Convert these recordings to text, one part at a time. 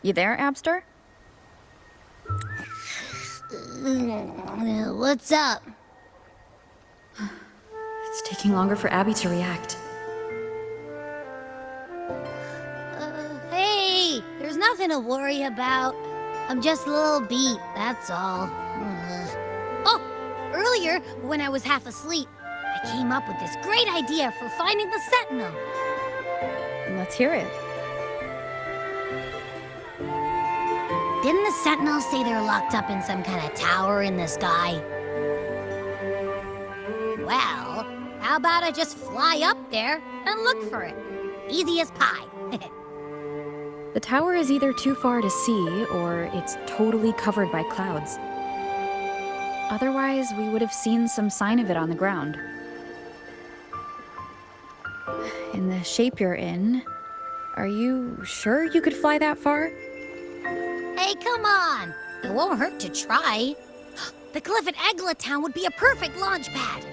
You there, Abster? What's up? It's taking longer for Abby to react. Hey, there's nothing to worry about. I'm just a little beat, that's all. Oh, earlier, when I was half asleep, I came up with this great idea for finding the Sentinel. Let's hear it. Didn't the Sentinels say they're locked up in some kind of tower in the sky? Well, how about I just fly up there and look for it? Easy as pie. The tower is either too far to see, or it's totally covered by clouds. Otherwise, we would have seen some sign of it on the ground. In the shape you're in, are you sure you could fly that far? Hey, come on! It won't hurt to try. The cliff at Egla Town would be a perfect launch pad.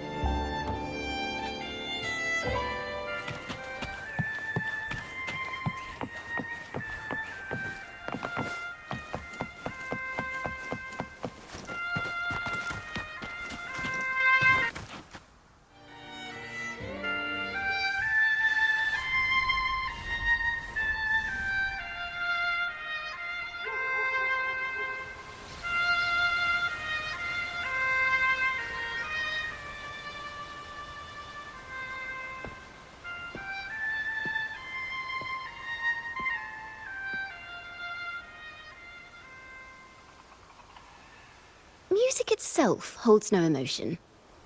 Music itself holds no emotion.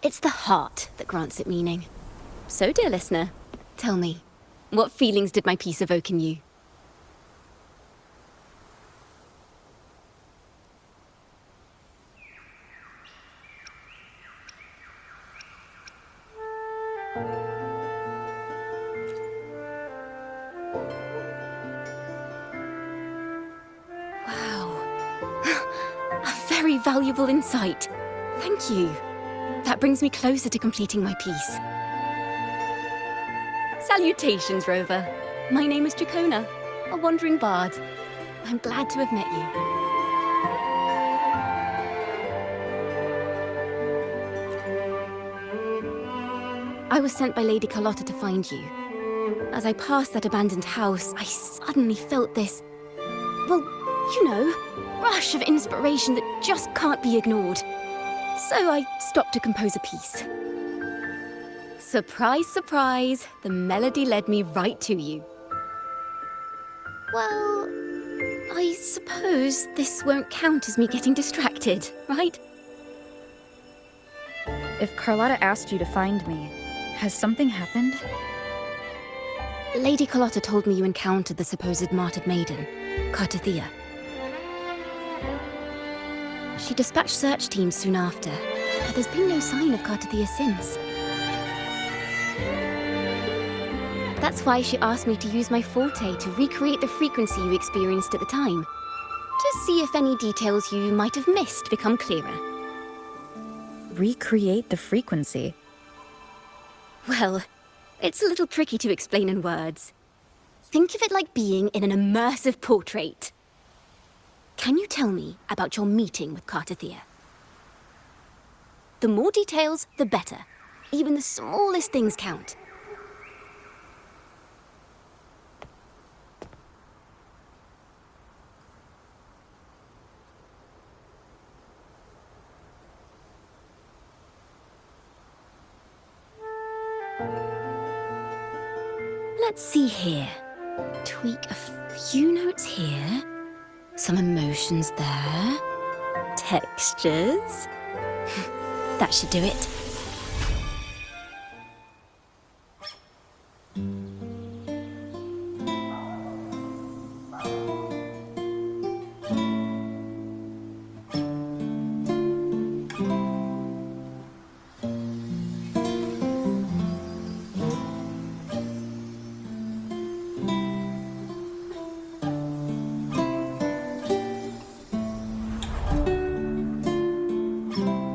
It's the heart that grants it meaning. So, dear listener, tell me, what feelings did my piece evoke in you? Very valuable insight. Thank you. That brings me closer to completing my piece. Salutations, Rover. My name is Dracona, a wandering bard. I'm glad to have met you. I was sent by Lady Carlotta to find you. As I passed that abandoned house, I suddenly felt this... well, you know, rush of inspiration that just can't be ignored. So I stopped to compose a piece. Surprise, surprise, the melody led me right to you. Well, I suppose this won't count as me getting distracted, right? If Carlotta asked you to find me, has something happened? Lady Carlotta told me you encountered the supposed martyred maiden, Cartathea. She dispatched search teams soon after, but there's been no sign of Cartathea since. That's why she asked me to use my forte to recreate the frequency you experienced at the time, to see if any details you might have missed become clearer. Recreate the frequency? Well, it's a little tricky to explain in words. Think of it like being in an immersive portrait. Can you tell me about your meeting with Cartathea? The more details, the better. Even the smallest things count. let's see here. Tweak a few notes here. Some emotions there. Textures. That should do it.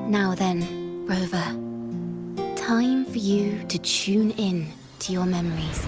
Now then, Rover. Time for you to tune in to your memories.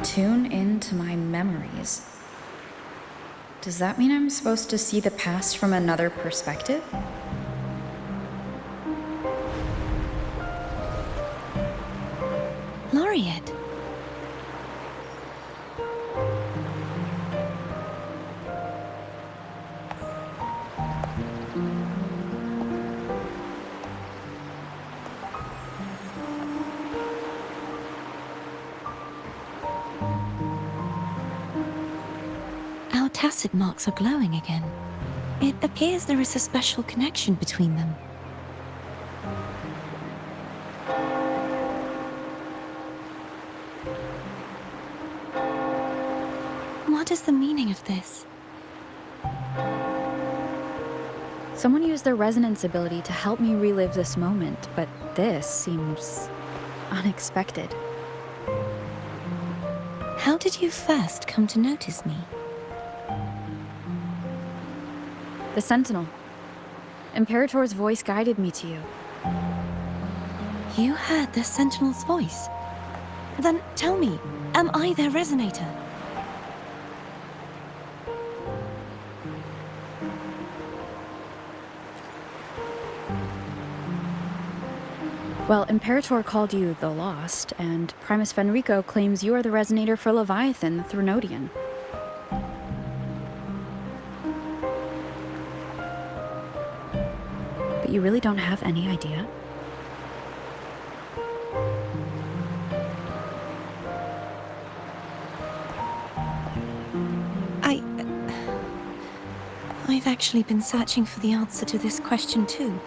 Tune into my memories. Does that mean I'm supposed to see the past from another perspective? Laureate. Our tacit marks are glowing again. It appears there is a special connection between them. What is the meaning of this? Someone used their resonance ability to help me relive this moment, but this seems unexpected. How did you first come to notice me? The Sentinel. Imperator's voice guided me to you. You heard the Sentinel's voice? Then tell me, am I their resonator? Well, Imperator called you the Lost, and Primus Fenrico claims you are the resonator for Leviathan, the Threnodian. But you really don't have any idea? I've actually been searching for the answer to this question too.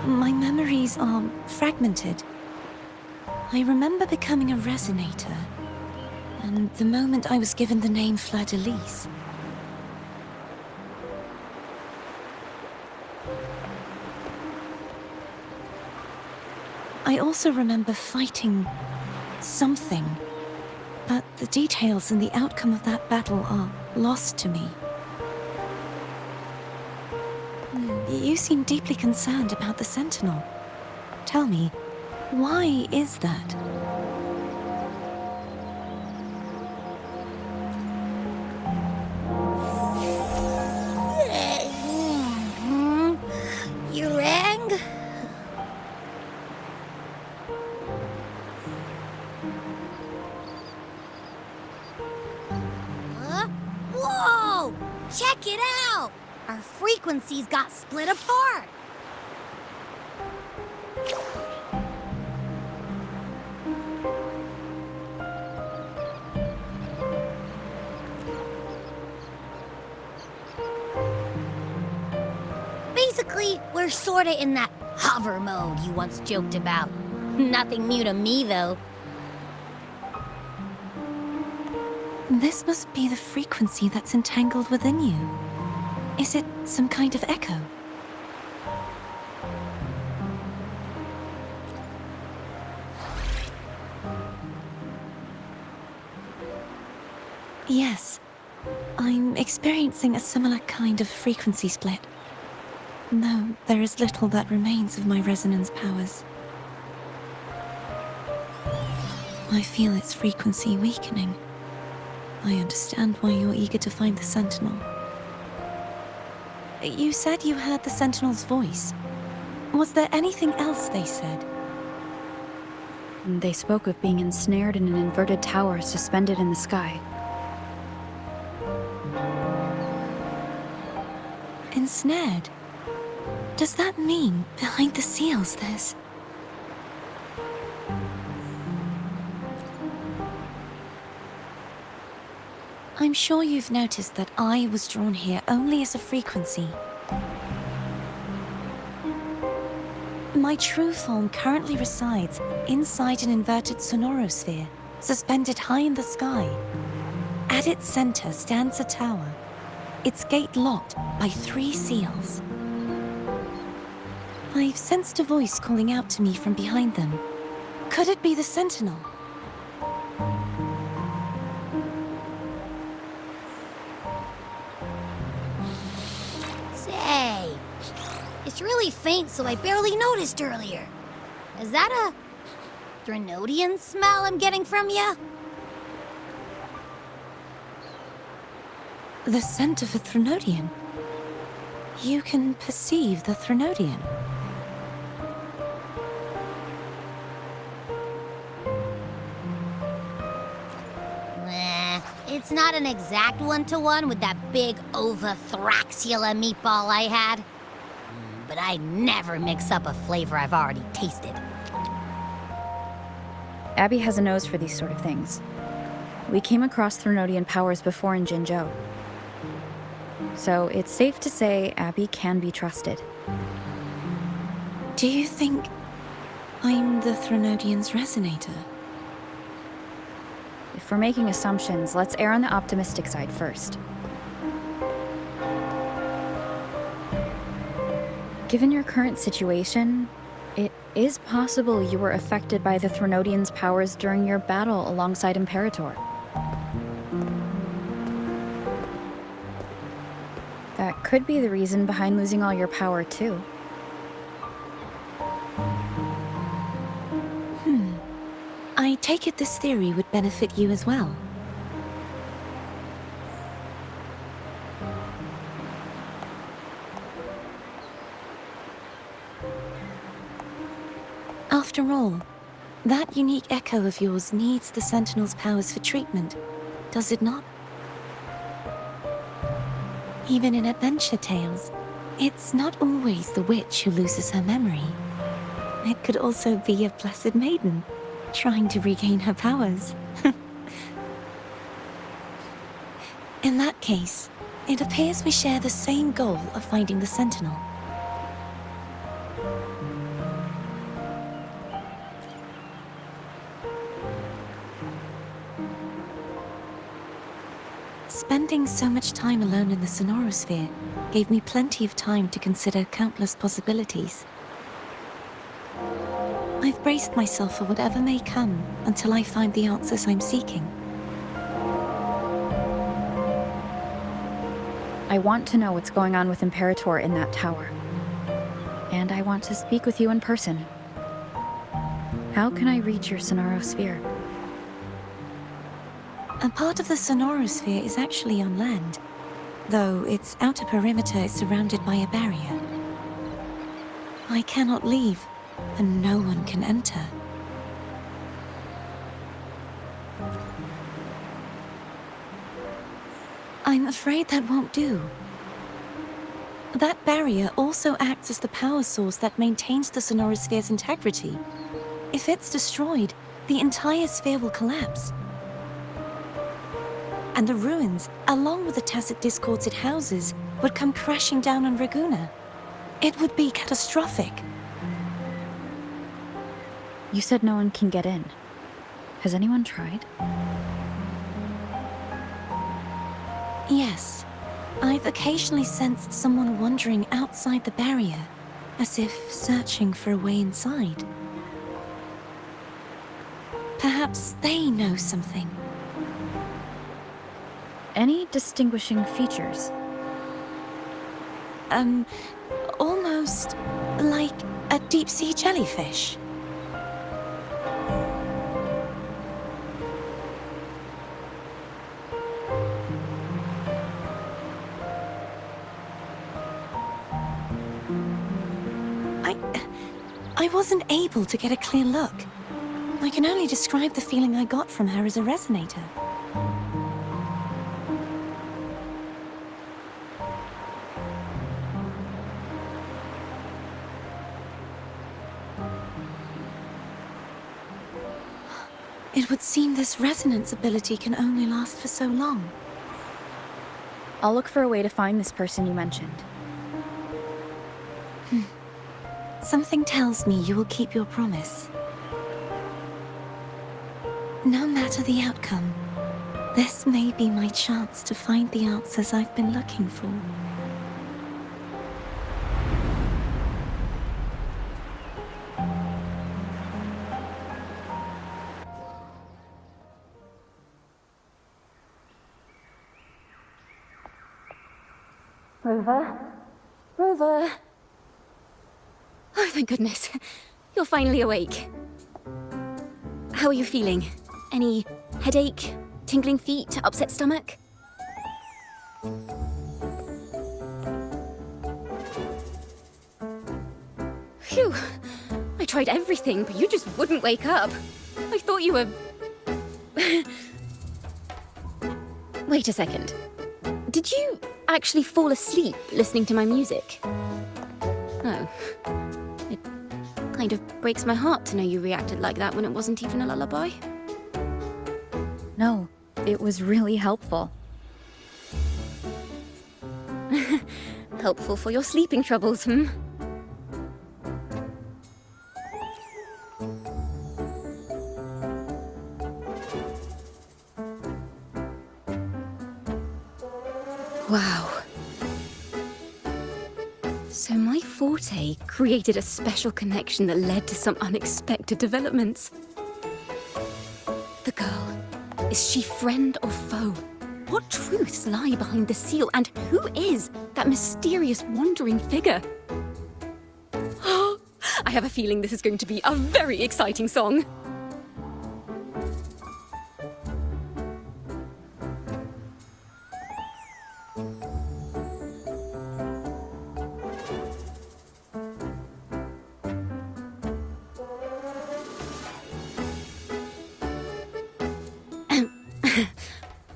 My memories are fragmented. I remember becoming a resonator, and the moment I was given the name Fleur-de-Lis. I also remember fighting something, but the details and the outcome of that battle are lost to me. You seem deeply concerned about the Sentinel. Tell me, why is that? You rang? Whoa! Check it out! Our frequencies got split apart! Basically, we're sorta in that hover mode you once joked about. Nothing new to me, though. This must be the frequency that's entangled within you. Is it some kind of echo? Yes, I'm experiencing a similar kind of frequency split. Though there is little that remains of my resonance powers. I feel its frequency weakening. I understand why you're eager to find the Sentinel. You said you heard the Sentinel's voice. Was there anything else they said? They spoke of being ensnared in an inverted tower suspended in the sky. Ensnared? Does that mean behind the seals there's... I'm sure you've noticed that I was drawn here only as a frequency. My true form currently resides inside an inverted sonorosphere, suspended high in the sky. At its center stands a tower, its gate locked by 3 seals. I've sensed a voice calling out to me from behind them. Could it be the Sentinel? Say, it's really faint, so I barely noticed earlier. Is that a Threnodian smell I'm getting from you? The scent of a Threnodian? You can perceive the Threnodian? It's not an exact one-to-one with that big Ovathraxula meatball I had. But I never mix up a flavor I've already tasted. Abby has a nose for these sort of things. We came across Threnodian powers before in Jinzhou. So it's safe to say Abby can be trusted. Do you think I'm the Threnodian's resonator? If we're making assumptions, let's err on the optimistic side first. Given your current situation, it is possible you were affected by the Threnodian's powers during your battle alongside Imperator. That could be the reason behind losing all your power, too. I take it this theory would benefit you as well. After all, that unique echo of yours needs the Sentinel's powers for treatment, does it not? Even in adventure tales, it's not always the witch who loses her memory. It could also be a blessed maiden, trying to regain her powers. In that case, it appears we share the same goal of finding the Sentinel. Spending so much time alone in the sonorosphere gave me plenty of time to consider countless possibilities. I've braced myself for whatever may come until I find the answers I'm seeking. I want to know what's going on with Imperator in that tower. And I want to speak with you in person. How can I reach your sonorosphere? A part of the sonorosphere is actually on land, though its outer perimeter is surrounded by a barrier. I cannot leave, and no one can enter. I'm afraid that won't do. That barrier also acts as the power source that maintains the sonorosphere's integrity. If it's destroyed, the entire sphere will collapse. And the ruins, along with the tacit discords it houses, would come crashing down on Raguna. It would be catastrophic. You said no one can get in. Has anyone tried? Yes. I've occasionally sensed someone wandering outside the barrier, as if searching for a way inside. Perhaps they know something. Any distinguishing features? Almost like a deep-sea jellyfish. I wasn't able to get a clear look. I can only describe the feeling I got from her as a resonator. It would seem this resonance ability can only last for so long. I'll look for a way to find this person you mentioned. Something tells me you will keep your promise. No matter the outcome, this may be my chance to find the answers I've been looking for. Rover? Rover? Oh, thank goodness. You're finally awake. How are you feeling? Any headache, tingling feet, upset stomach? Phew. I tried everything, but you just wouldn't wake up. I thought you were... Wait a second. Did you actually fall asleep listening to my music? Oh. It kind of breaks my heart to know you reacted like that when it wasn't even a lullaby. No, it was really helpful. Helpful for your sleeping troubles, hmm? Wow. So my forte created a special connection that led to some unexpected developments. The girl, is she friend or foe? What truths lie behind the seal, and who is that mysterious wandering figure? I have a feeling this is going to be a very exciting song.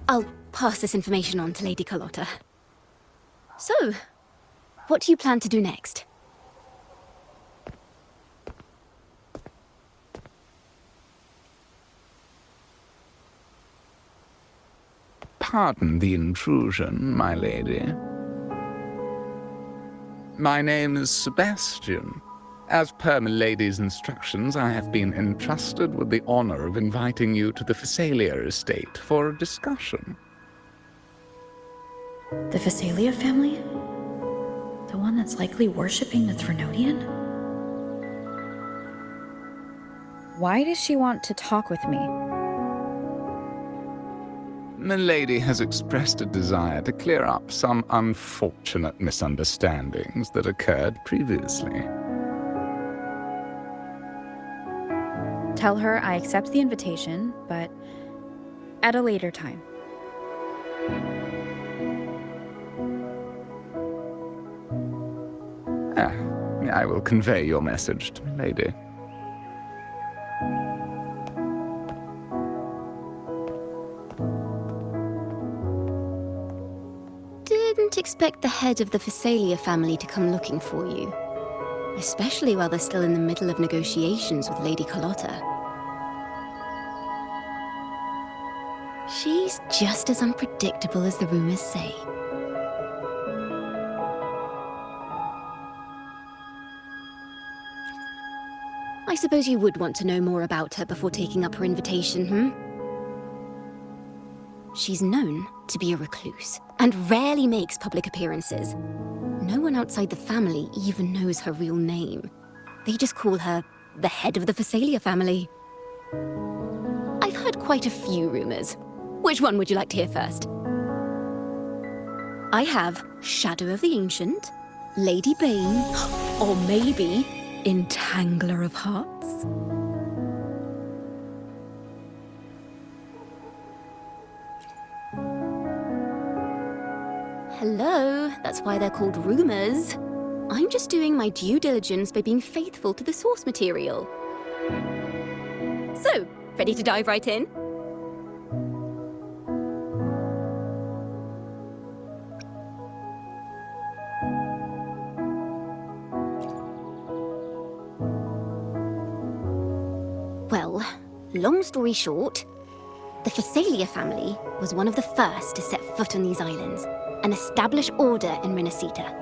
I'll pass this information on to Lady Carlotta. So, what do you plan to do next? Pardon the intrusion, my lady. My name is Sebastian. As per milady's instructions, I have been entrusted with the honor of inviting you to the Phasalia estate for a discussion. The Phasalia family? The one that's likely worshipping the Threnodian? Why does she want to talk with me? Milady has expressed a desire to clear up some unfortunate misunderstandings that occurred previously. Tell her I accept the invitation, but at a later time. I will convey your message to Milady. Didn't expect the head of the Phasalia family to come looking for you. Especially while they're still in the middle of negotiations with Lady Carlotta. She's just as unpredictable as the rumors say. I suppose you would want to know more about her before taking up her invitation, hmm? She's known to be a recluse, and rarely makes public appearances. No one outside the family even knows her real name. They just call her the head of the Phasalia family. I've heard quite a few rumors. Which one would you like to hear first? I have Shadow of the Ancient, Lady Bane, or maybe Entangler of Hearts. Hello, that's why they're called rumors. I'm just doing my due diligence by being faithful to the source material. So, ready to dive right in? Well, long story short, the Phasalia family was one of the first to set foot on these islands and establish order in Renacita.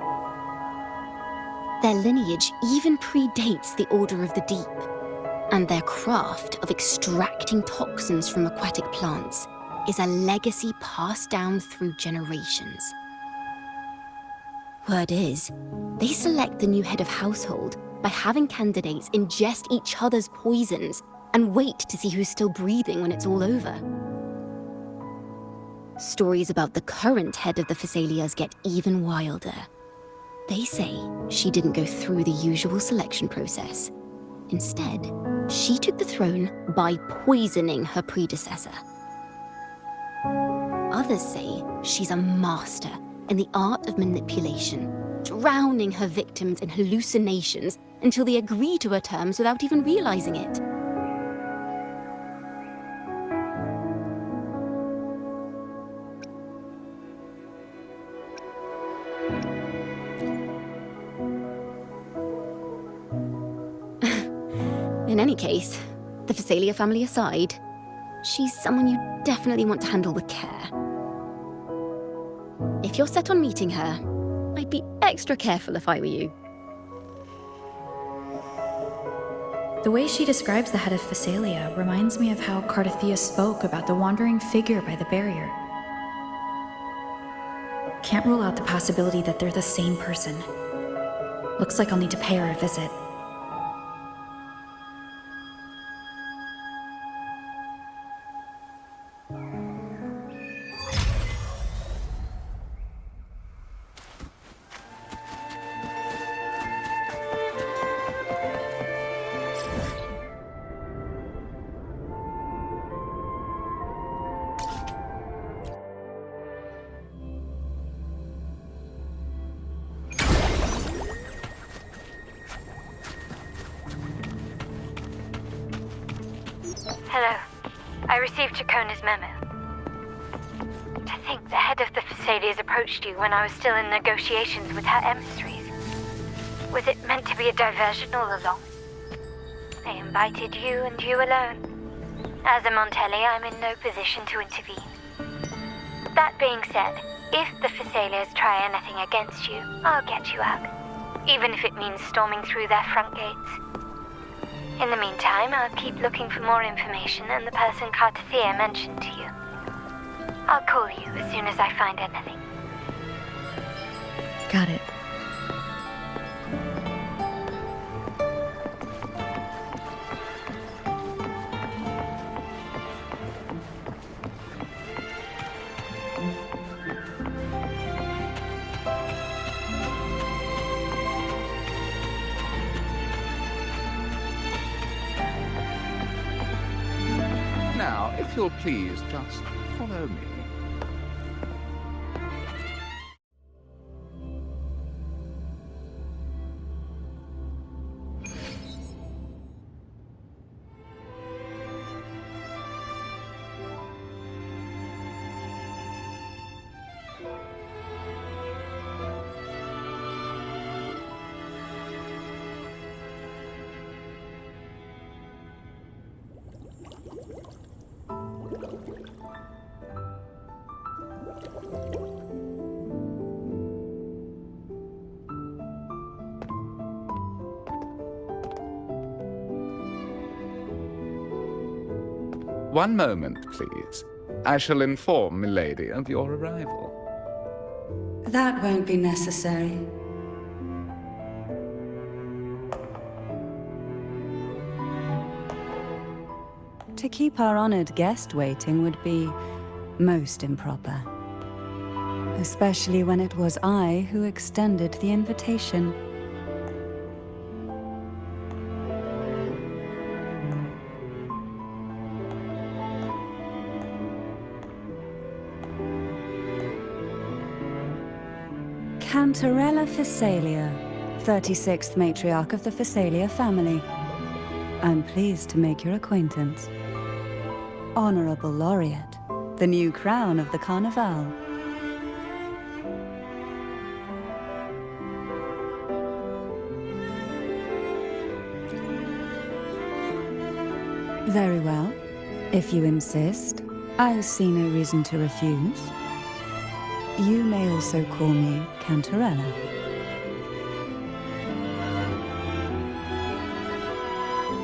Their lineage even predates the Order of the Deep, and their craft of extracting toxins from aquatic plants is a legacy passed down through generations. Word is, they select the new head of household by having candidates ingest each other's poisons and wait to see who's still breathing when it's all over. Stories about the current head of the Phasalias get even wilder. They say she didn't go through the usual selection process. Instead, she took the throne by poisoning her predecessor. Others say she's a master in the art of manipulation, drowning her victims in hallucinations until they agree to her terms without even realizing it. In any case, the Phasalia family aside, she's someone you definitely want to handle with care. If you're set on meeting her, I'd be extra careful if I were you. The way she describes the head of Phasalia reminds me of how Cardathia spoke about the wandering figure by the barrier. Can't rule out the possibility that they're the same person. Looks like I'll need to pay her a visit. Hello. I received Chacona's memo. To think the head of the Phasalias approached you when I was still in negotiations with her emissaries. Was it meant to be a diversion all along? They invited you and you alone. As a Montelli, I'm in no position to intervene. That being said, if the Phasalias try anything against you, I'll get you out. Even if it means storming through their front gates. In the meantime, I'll keep looking for more information and the person Cardathia mentioned to you. I'll call you as soon as I find anything. Got it. Now, if you'll please just follow me. One moment, please. I shall inform Milady of your arrival. That won't be necessary. To keep our honored guest waiting would be most improper. especially when it was I who extended the invitation. Cantarella Physalia, 36th matriarch of the Physalia family. I'm pleased to make your acquaintance. Honorable Laureate, the new crown of the Carnival. Very well. If you insist, I see no reason to refuse. You may also call me Cantarella.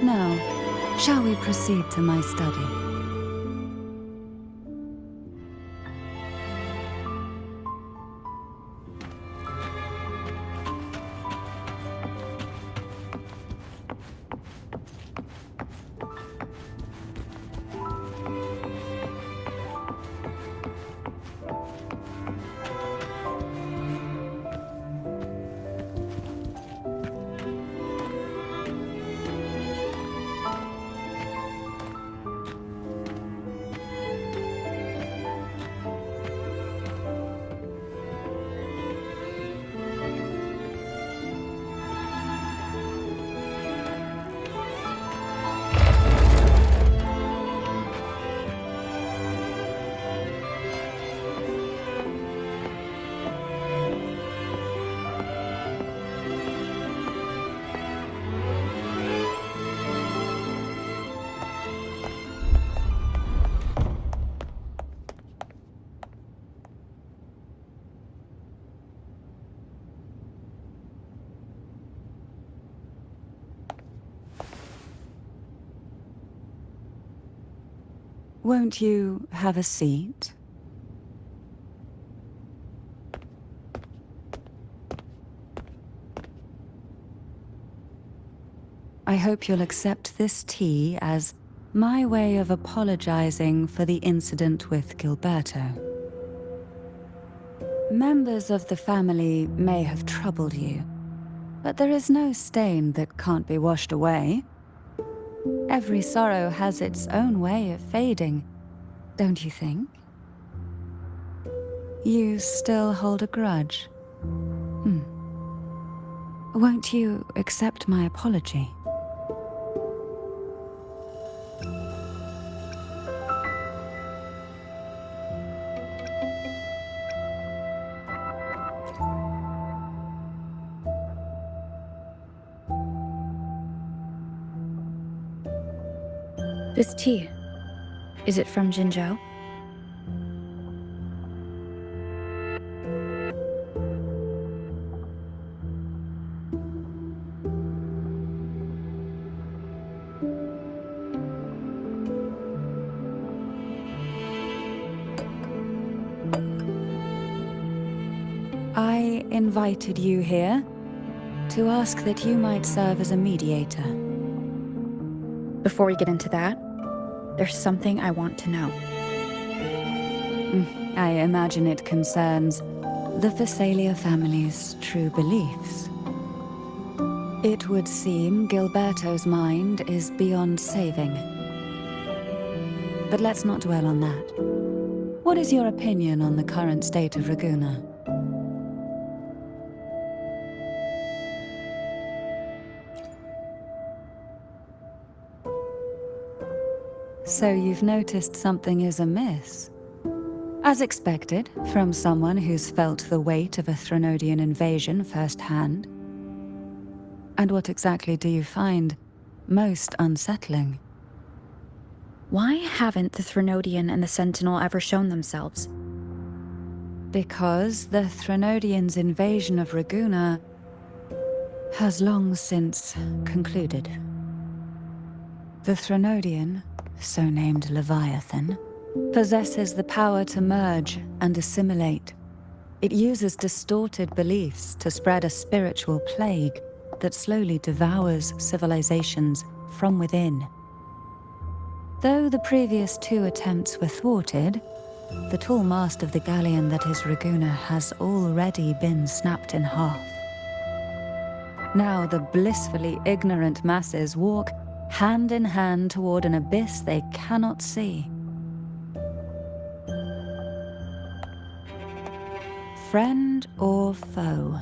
Now, shall we proceed to my study? Won't you have a seat? I hope you'll accept this tea as my way of apologizing for the incident with Gilberto. Members of the family may have troubled you, but there is no stain that can't be washed away. Every sorrow has its own way of fading, don't you think? You still hold a grudge? Won't you accept my apology? This tea, is it from Jinzhou? I invited you here to ask that you might serve as a mediator. Before we get into that, there's something I want to know. I imagine it concerns the Physalia family's true beliefs. It would seem Gilberto's mind is beyond saving. But let's not dwell on that. What is your opinion on the current state of Raguna? So you've noticed something is amiss? As expected, from someone who's felt the weight of a Threnodian invasion firsthand. And what exactly do you find most unsettling? Why haven't the Threnodian and the Sentinel ever shown themselves? Because the Threnodians' invasion of Raguna has long since concluded. The Threnodian, so named Leviathan, possesses the power to merge and assimilate. It uses distorted beliefs to spread a spiritual plague that slowly devours civilizations from within. Though the previous two attempts were thwarted, the tall mast of the galleon that is Raguna has already been snapped in half. Now the blissfully ignorant masses walk hand in hand toward an abyss they cannot see. Friend or foe?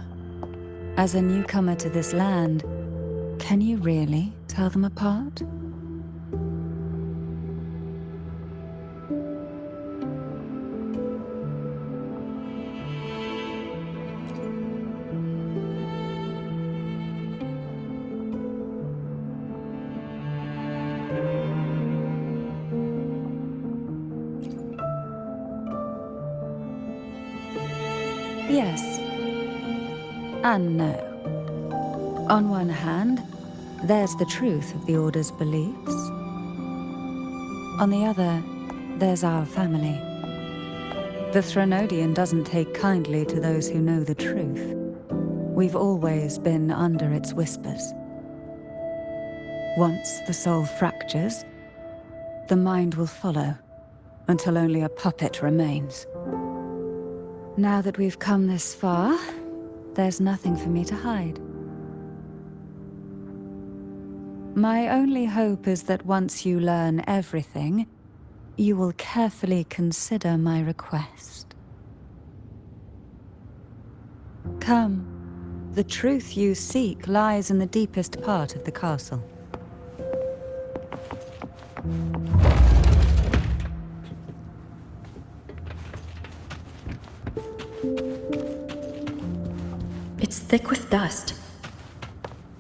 As a newcomer to this land, can you really tell them apart? Yes and no. On one hand, there's the truth of the Order's beliefs. On the other, there's our family. The Threnodian doesn't take kindly to those who know the truth. We've always been under its whispers. Once the soul fractures, the mind will follow, until only a puppet remains. Now that we've come this far, there's nothing for me to hide. My only hope is that once you learn everything, you will carefully consider my request. Come, the truth you seek lies in the deepest part of the castle. It's thick with dust.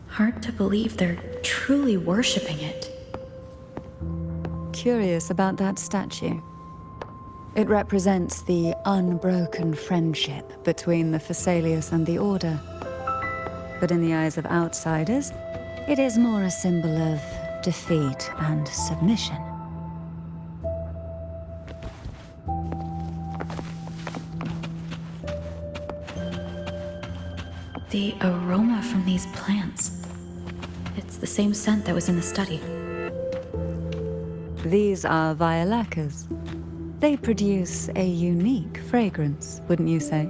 Hard to believe they're truly worshipping it. Curious about that statue. It represents the unbroken friendship between the Phasaelius and the Order. But in the eyes of outsiders, it is more a symbol of defeat and submission. The aroma from these plants. It's the same scent that was in the study. These are violacas. They produce a unique fragrance, wouldn't you say?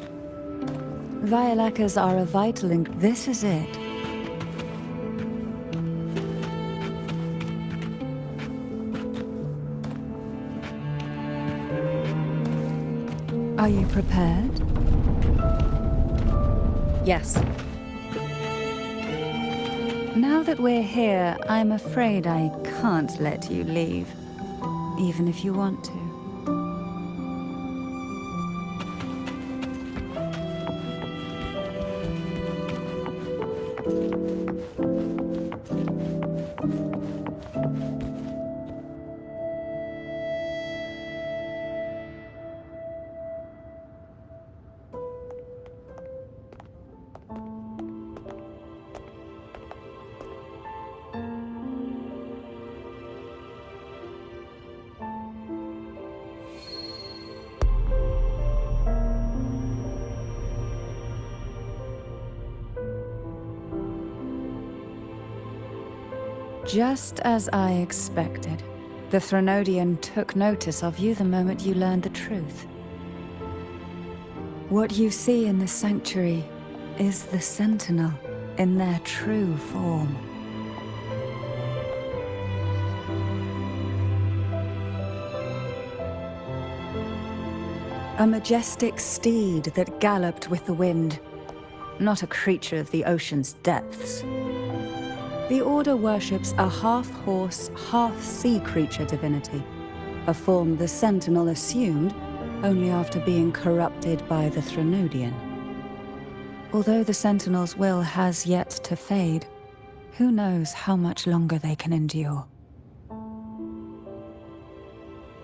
Violacas are a vital This is it. Are you prepared? Yes. Now that we're here, I'm afraid I can't let you leave, even if you want to. Just as I expected, the Threnodian took notice of you the moment you learned the truth. What you see in the sanctuary is the Sentinel in their true form. A majestic steed that galloped with the wind, not a creature of the ocean's depths. The Order worships a half-horse, half-sea creature divinity, a form the Sentinel assumed only after being corrupted by the Threnodian. Although the Sentinel's will has yet to fade, who knows how much longer they can endure.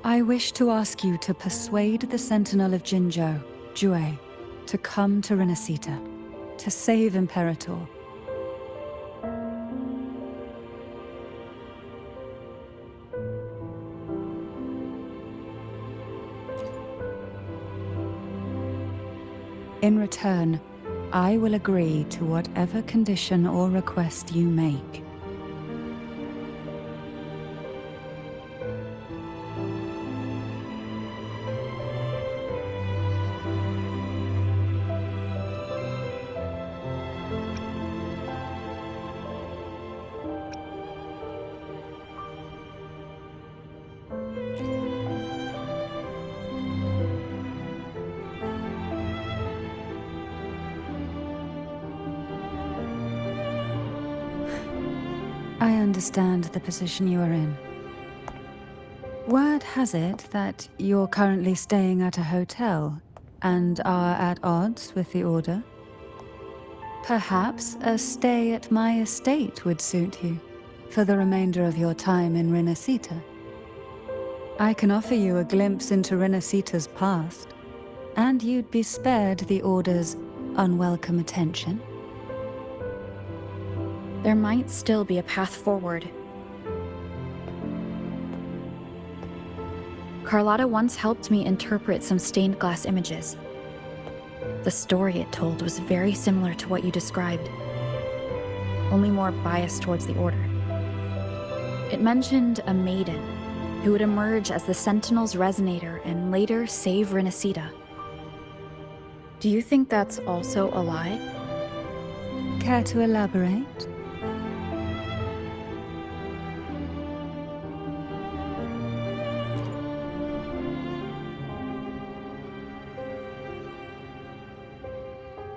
I wish to ask you to persuade the Sentinel of Jinzhou, Jue, to come to Renacita, to save Imperator. In return, I will agree to whatever condition or request you make. I understand the position you are in. Word has it that you're currently staying at a hotel and are at odds with the Order. Perhaps a stay at my estate would suit you for the remainder of your time in Renacita. I can offer you a glimpse into Renacita's past, and you'd be spared the Order's unwelcome attention. There might still be a path forward. Carlotta once helped me interpret some stained glass images. The story it told was very similar to what you described, only more biased towards the Order. It mentioned a maiden who would emerge as the Sentinel's resonator and later save Renacita. Do you think that's also a lie? Care to elaborate?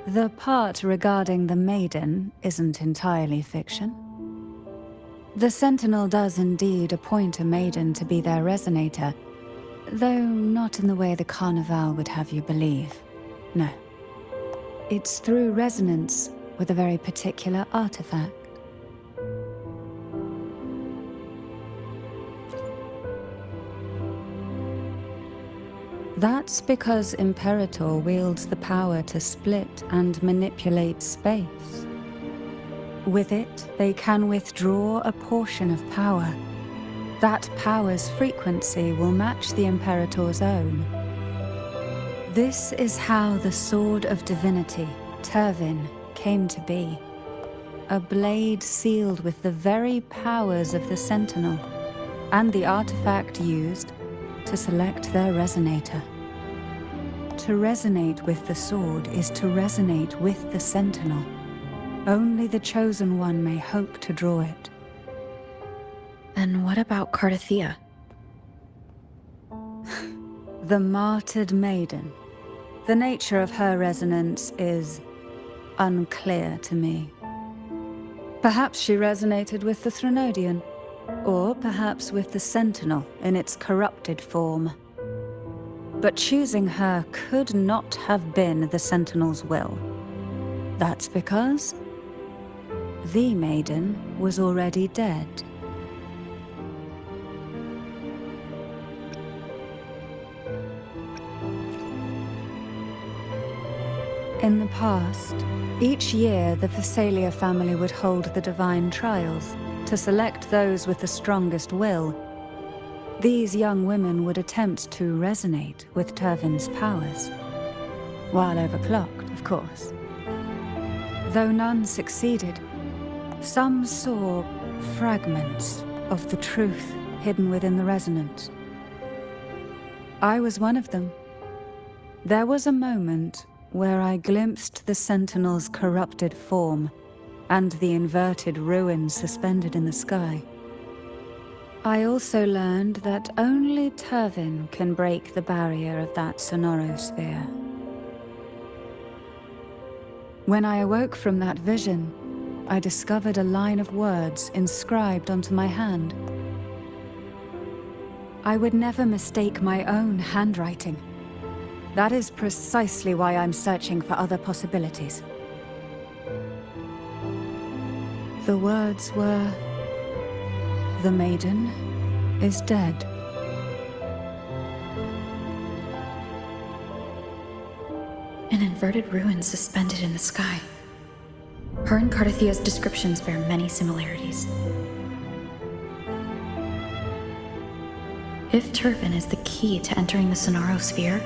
The part regarding the maiden isn't entirely fiction. The Sentinel does indeed appoint a maiden to be their resonator, though not in the way the Carnival would have you believe. No. It's through resonance with a very particular artifact. That's because Imperator wields the power to split and manipulate space. With it, they can withdraw a portion of power. That power's frequency will match the Imperator's own. This is how the Sword of Divinity, Turvin, came to be. A blade sealed with the very powers of the Sentinel, and the artifact used to select their resonator. To resonate with the sword is to resonate with the Sentinel. Only the Chosen One may hope to draw it. Then what about Cardathea? The martyred maiden. The nature of her resonance is unclear to me. Perhaps she resonated with the Threnodian, or perhaps with the Sentinel in its corrupted form. But choosing her could not have been the Sentinel's will. That's because the maiden was already dead. In the past, each year the Phasalia family would hold the Divine Trials to select those with the strongest will. These young women would attempt to resonate with Turvin's powers, while overclocked, of course. Though none succeeded, some saw fragments of the truth hidden within the resonance. I was one of them. There was a moment where I glimpsed the Sentinel's corrupted form and the inverted ruins suspended in the sky. I also learned that only Turvin can break the barrier of that sonorosphere. When I awoke from that vision, I discovered a line of words inscribed onto my hand. I would never mistake my own handwriting. That is precisely why I'm searching for other possibilities. The words were, "The maiden is dead." An inverted ruin suspended in the sky. Her and Cardathea's descriptions bear many similarities. If Turvin is the key to entering the sonorosphere,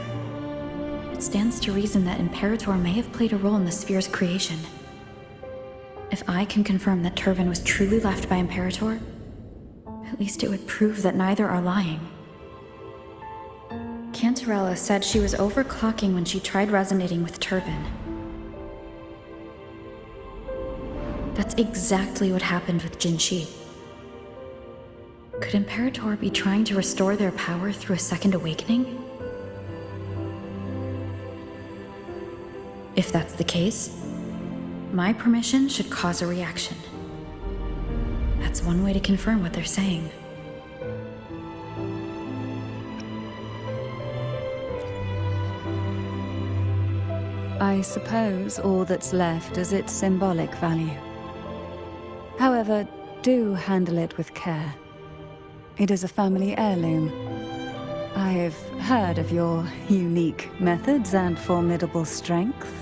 it stands to reason that Imperator may have played a role in the sphere's creation. If I can confirm that Turvin was truly left by Imperator, at least it would prove that neither are lying. Cantarella said she was overclocking when she tried resonating with Turvin. That's exactly what happened with Jinshi. Could Imperator be trying to restore their power through a second awakening? If that's the case, my permission should cause a reaction. That's That's one way to confirm what they're saying. I suppose all that's left is its symbolic value. However, do handle it with care. It is a family heirloom. I've heard of your unique methods and formidable strength.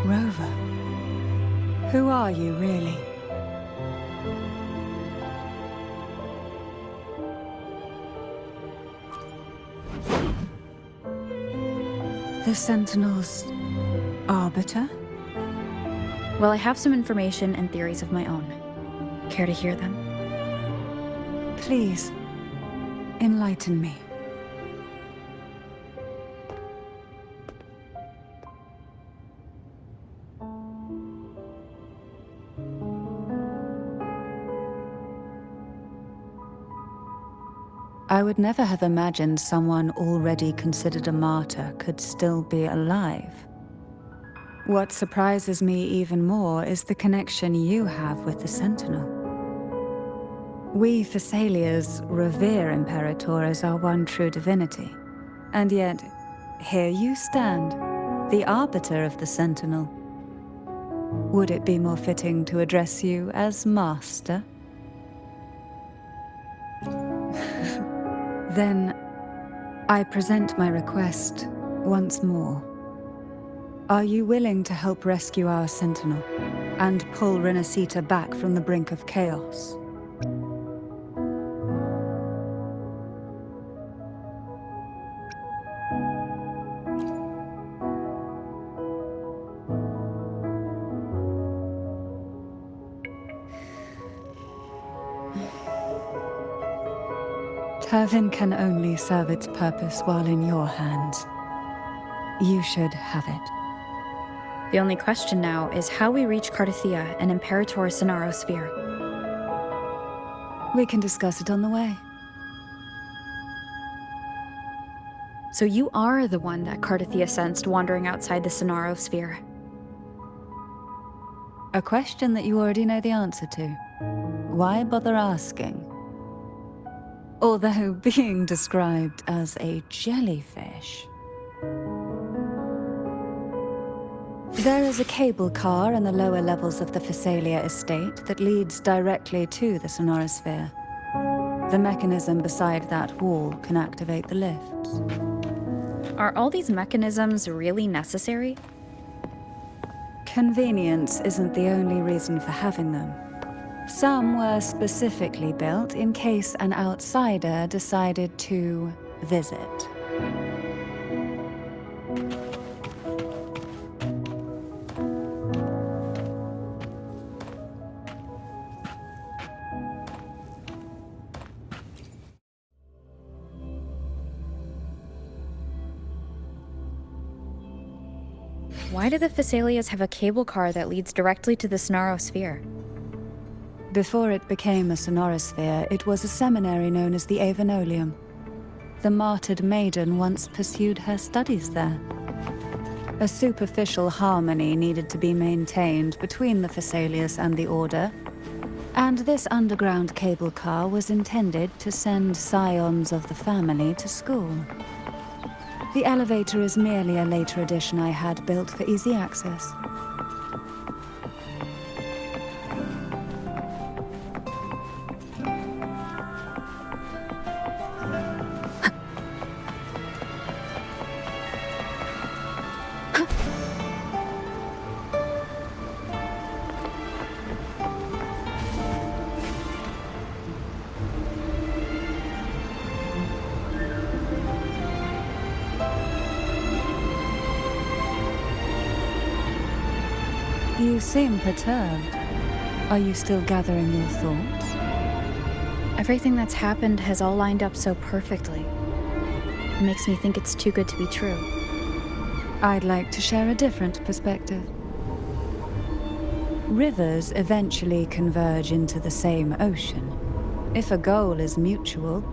Rover, who are you really? The Sentinel's arbiter? Well, I have some information and theories of my own. Care to hear them? Please, enlighten me. I would never have imagined someone already considered a martyr could still be alive. What surprises me even more is the connection you have with the Sentinel. We Thessalians revere Imperator as our one true divinity. And yet, here you stand, the arbiter of the Sentinel. Would it be more fitting to address you as Master? Then, I present my request once more. Are you willing to help rescue our Sentinel and pull Renacita back from the brink of chaos? Turvin can only serve its purpose while in your hands. You should have it. The only question now is how we reach Cardathia and Imperator's Sonaro Sphere. We can discuss it on the way. So you are the one that Cardathia sensed wandering outside the Sonaro Sphere. A question that you already know the answer to. Why bother asking? Although being described as a jellyfish. There is a cable car in the lower levels of the Thessalia estate that leads directly to the Sonorosphere. The mechanism beside that wall can activate the lifts. Are all these mechanisms really necessary? Convenience isn't the only reason for having them. Some were specifically built in case an outsider decided to visit. Why do the Thessalias have a cable car that leads directly to the Sonaro Sphere? Before it became a Sonorosphere, it was a seminary known as the Avenolium. The martyred maiden once pursued her studies there. A superficial harmony needed to be maintained between the Thessalias and the Order, and this underground cable car was intended to send scions of the family to school. The elevator is merely a later addition I had built for easy access. You seem perturbed. Are you still gathering your thoughts? Everything that's happened has all lined up so perfectly. It makes me think it's too good to be true. I'd like to share a different perspective. Rivers eventually converge into the same ocean. If a goal is mutual,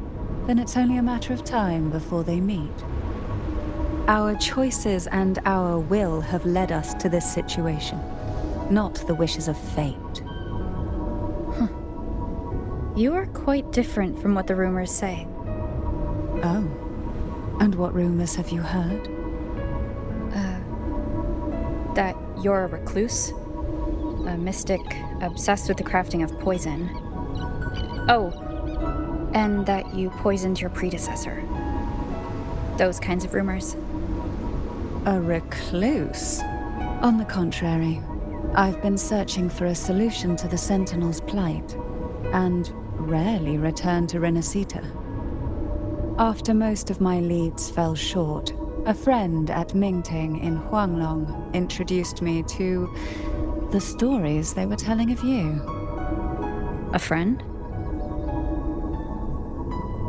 then it's only a matter of time before they meet. Our choices and our will have led us to this situation, not the wishes of fate. You are quite different from what the rumors say. Oh. And what rumors have you heard? That you're a recluse? A mystic obsessed with the crafting of poison. Oh, and that you poisoned your predecessor. Those kinds of rumors. A recluse? On the contrary, I've been searching for a solution to the Sentinel's plight, and rarely return to Renacita. After most of my leads fell short, a friend at Mingting in Huanglong introduced me to the stories they were telling of you. A friend?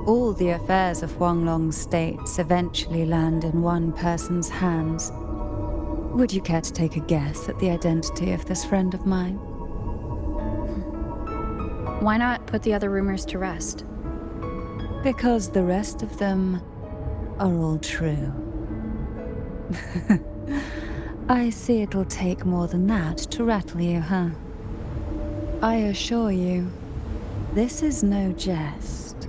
All the affairs of Huanglong states eventually land in one person's hands. Would you care to take a guess at the identity of this friend of mine? Why not put the other rumors to rest? Because the rest of them are all true. I see it'll take more than that to rattle you, huh? I assure you, this is no jest.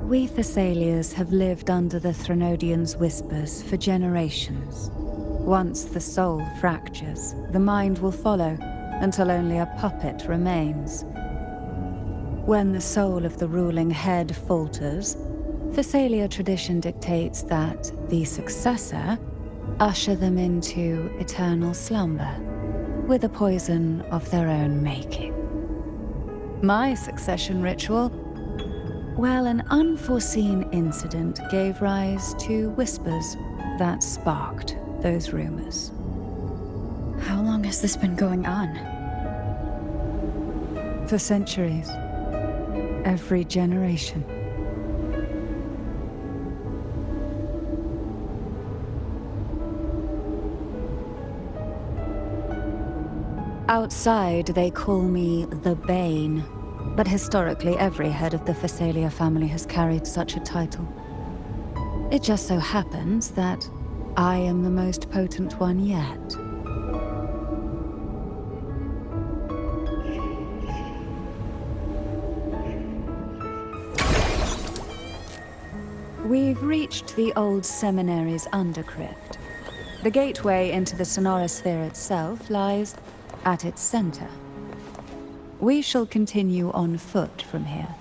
We Thessalians have lived under the Threnodians' whispers for generations. Once the soul fractures, the mind will follow, until only a puppet remains. When the soul of the ruling head falters, Thessalia tradition dictates that the successor usher them into eternal slumber, with a poison of their own making. My succession ritual, well, an unforeseen incident gave rise to whispers that sparked those rumors. How long has this been going on? For centuries. Every generation. Outside, they call me the Bane, but historically every head of the Thessalia family has carried such a title. It just so happens that I am the most potent one yet. We've reached the old seminary's undercrypt. The gateway into the sonorosphere itself lies at its center. We shall continue on foot from here.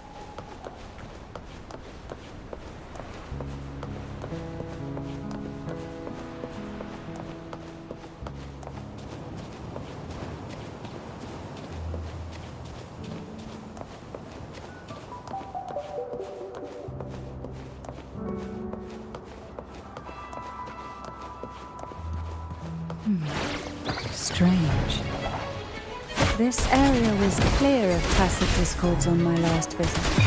Strange. This area was clear of tacit discords on my last visit,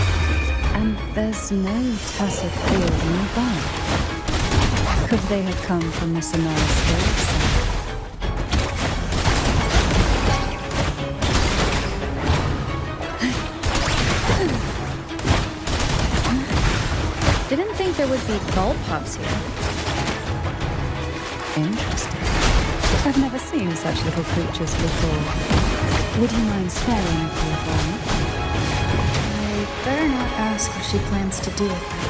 and there's no tacit field nearby. Could they have come from the sonorosphere itself? Didn't think there would be bulb pops here. Interesting. I've never seen such little creatures before. Would you mind staring at them for me? I better not ask what she plans to do with them.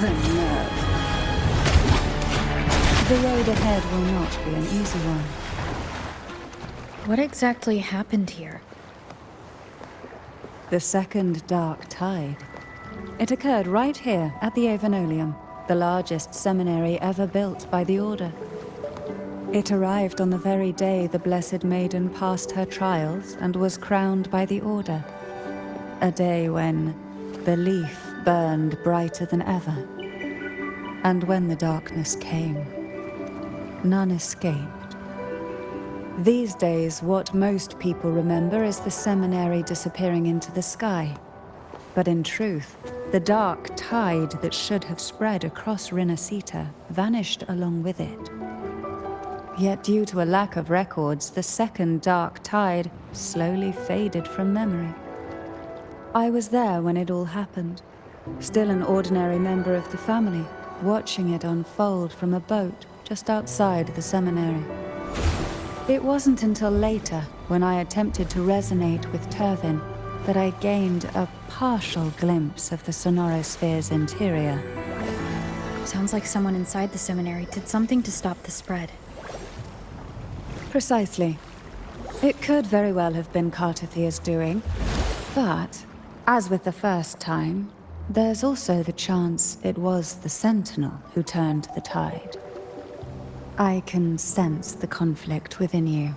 The nerve. The road ahead will not be an easy one. What exactly happened here? The second dark tide. It occurred right here at the Avenolium, the largest seminary ever built by the Order. It arrived on the very day the Blessed Maiden passed her trials and was crowned by the Order. a day when belief burned brighter than ever. And when the darkness came, none escaped. These days, what most people remember is the seminary disappearing into the sky. But in truth, the dark tide that should have spread across Rinasita vanished along with it. Yet due to a lack of records, the second dark tide slowly faded from memory. I was there when it all happened, still an ordinary member of the family, watching it unfold from a boat just outside the seminary. It wasn't until later, when I attempted to resonate with Turvin, that I gained a partial glimpse of the sonorosphere's interior. Sounds like someone inside the seminary did something to stop the spread. Precisely. It could very well have been Cartathia's doing, but, as with the first time, there's also the chance it was the Sentinel who turned the tide. I can sense the conflict within you,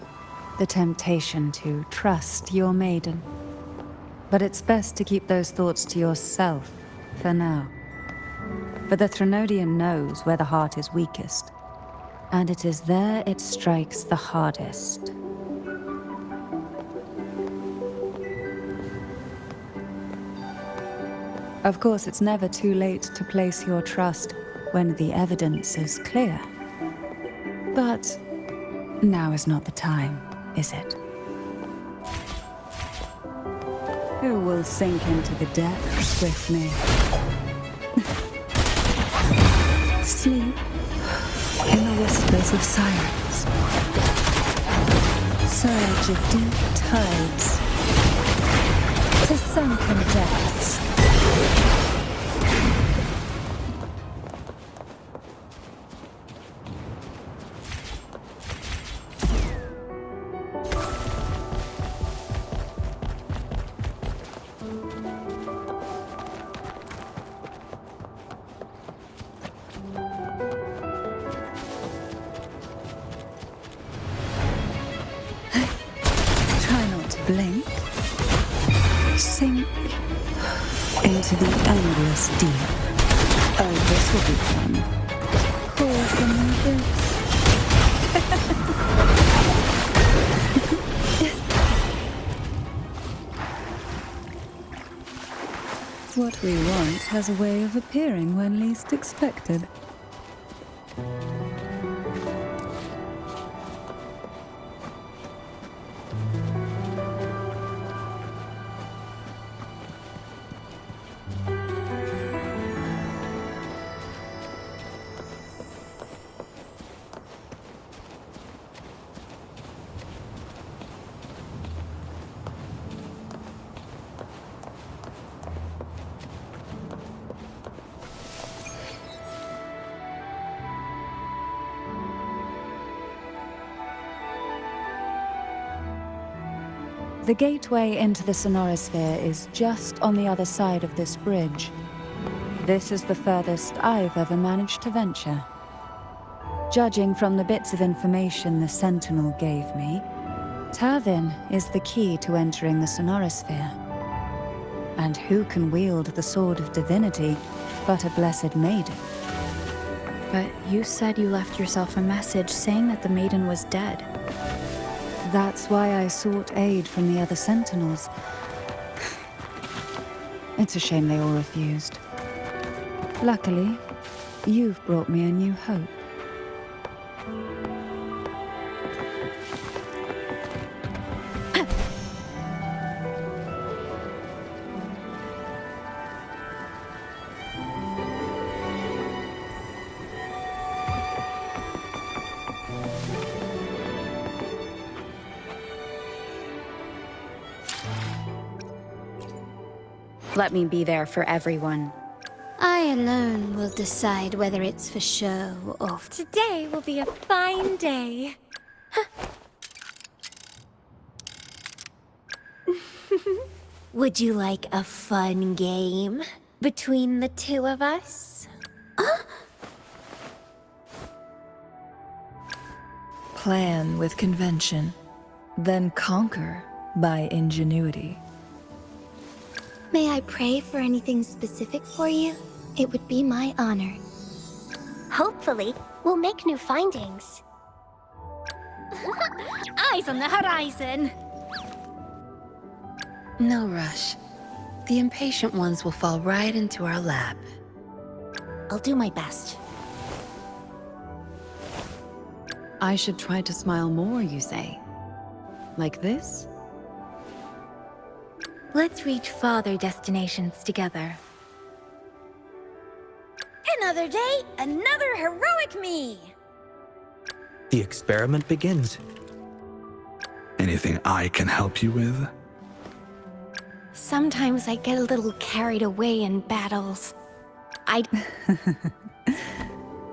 the temptation to trust your maiden. But it's best to keep those thoughts to yourself, for now. For the Threnodian knows where the heart is weakest, and it is there it strikes the hardest. Of course, it's never too late to place your trust when the evidence is clear. But now is not the time, is it? Who will sink into the depths with me? Sleep in the whispers of silence. Surge of deep tides to sunken depths. Blink, sink into the endless deep. Oh, this will be fun. Call from the abyss. What we want has a way of appearing when least expected. The gateway into the sonorosphere is just on the other side of this bridge. This is the furthest I've ever managed to venture. Judging from the bits of information the Sentinel gave me, Turvin is the key to entering the sonorosphere. And who can wield the sword of divinity but a blessed maiden? But you said you left yourself a message saying that the maiden was dead. That's why I sought aid from the other Sentinels. It's a shame they all refused. Luckily, you've brought me a new hope. Let me be there for everyone. I alone will decide whether it's for show or... Today will be a fine day. Would you like a fun game between the two of us? Plan with convention, then conquer by ingenuity. May I pray for anything specific for you? It would be my honor. Hopefully, we'll make new findings. Eyes on the horizon. No rush. The impatient ones will fall right into our lap. I'll do my best. I should try to smile more, you say? Like this? Let's reach farther destinations together. Another day, another heroic me! The experiment begins. Anything I can help you with? Sometimes I get a little carried away in battles.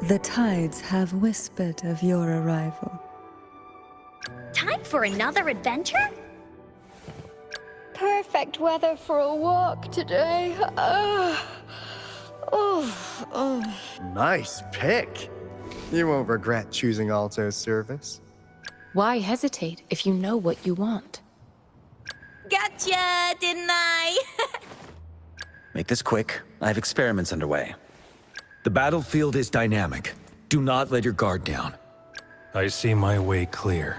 The tides have whispered of your arrival. Time for another adventure? Perfect weather for a walk today. Nice pick. You won't regret choosing Alto's service. Why hesitate if you know what you want? Gotcha, didn't I? Make this quick. I have experiments underway. The battlefield is dynamic. Do not let your guard down. I see my way clear.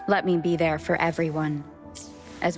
Let me be there for everyone. As